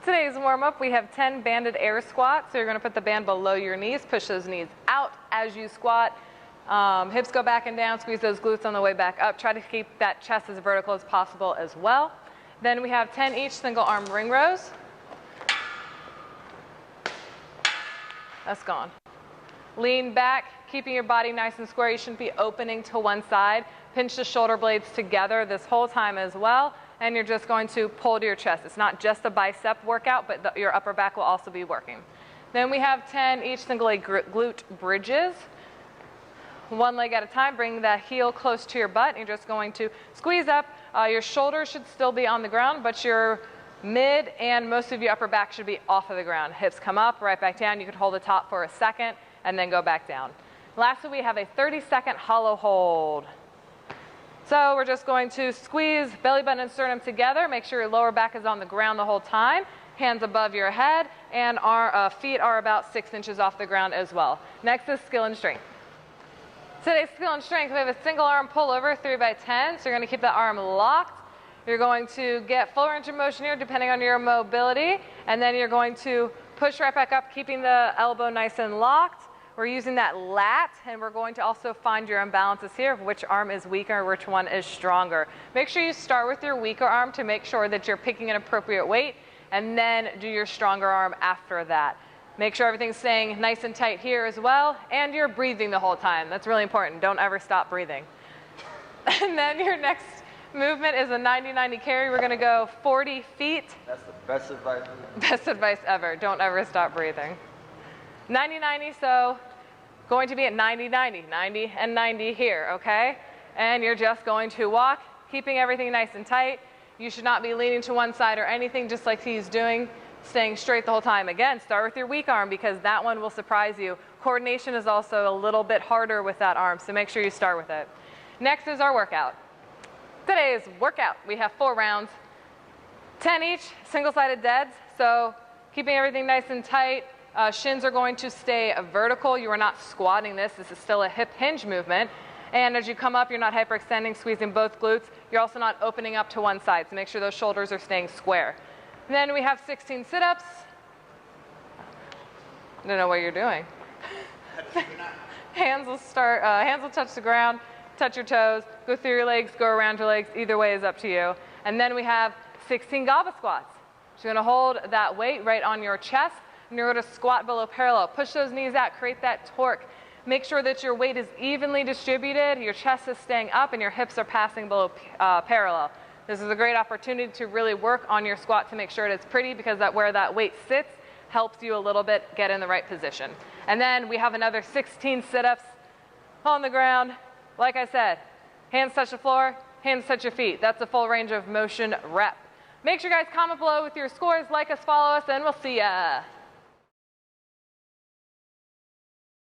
Today's warm-up, we have 10 banded air squats. So you're going to put the band below your knees, push those knees out as you squat. Hips go back and down, squeeze those glutes on the way back up. Try to keep that chest as vertical as possible as well. Then we have 10 each single arm ring rows. That's gone. Lean back, keeping your body nice and square. You shouldn't be opening to one side. Pinch the shoulder blades together this whole time as well. And you're just going to pull to your chest. It's not just a bicep workout, but your upper back will also be working. Then we have 10 each single leg glute bridges. One leg at a time, bring that heel close to your butt. You're just going to squeeze up. Your shoulders should still be on the ground, but your mid and most of your upper back should be off of the ground. Hips come up, right back down. You could hold the top for a second and then go back down. Lastly, we have a 30-second hollow hold. So we're just going to squeeze belly button and sternum together. Make sure your lower back is on the ground the whole time. Hands above your head, and our feet are about 6 inches off the ground as well. Next is skill and strength. Today's skill and strength, we have a single arm pullover, 3x10. So you're going to keep the arm locked. You're going to get full range of motion here depending on your mobility. And then you're going to push right back up, keeping the elbow nice and locked. We're using that lat, and we're going to also find your imbalances here of which arm is weaker, which one is stronger. Make sure you start with your weaker arm to make sure that you're picking an appropriate weight, and then do your stronger arm after that. Make sure everything's staying nice and tight here as well, and you're breathing the whole time. That's really important. Don't ever stop breathing. And then your next movement is a 90-90 carry. We're going to go 40 feet. That's the best advice ever. Best advice ever. Don't ever stop breathing. 90-90, so going to be at 90-90, 90 and 90 here, okay? And you're just going to walk, keeping everything nice and tight. You should not be leaning to one side or anything, just like he's doing, staying straight the whole time. Again, start with your weak arm because that one will surprise you. Coordination is also a little bit harder with that arm, so make sure you start with it. Next is our workout. Today's workout, we have 4 rounds, 10 each, single-sided deads, so keeping everything nice and tight. Shins are going to stay vertical. You are not squatting this. This is still a hip hinge movement. And as you come up, you're not hyperextending, squeezing both glutes. You're also not opening up to one side, so make sure those shoulders are staying square. And then we have 16 sit-ups. I don't know what you're doing. Hands will touch the ground, touch your toes, go through your legs, go around your legs. Either way is up to you. And then we have 16 goblet squats. So you're going to hold that weight right on your chest. And you're going to squat below parallel. Push those knees out, create that torque. Make sure that your weight is evenly distributed, your chest is staying up, and your hips are passing below parallel. This is a great opportunity to really work on your squat to make sure it's pretty because where that weight sits helps you a little bit get in the right position. And then we have another 16 sit-ups on the ground. Like I said, hands touch the floor, hands touch your feet. That's a full range of motion rep. Make sure you guys comment below with your scores, like us, follow us, and we'll see ya.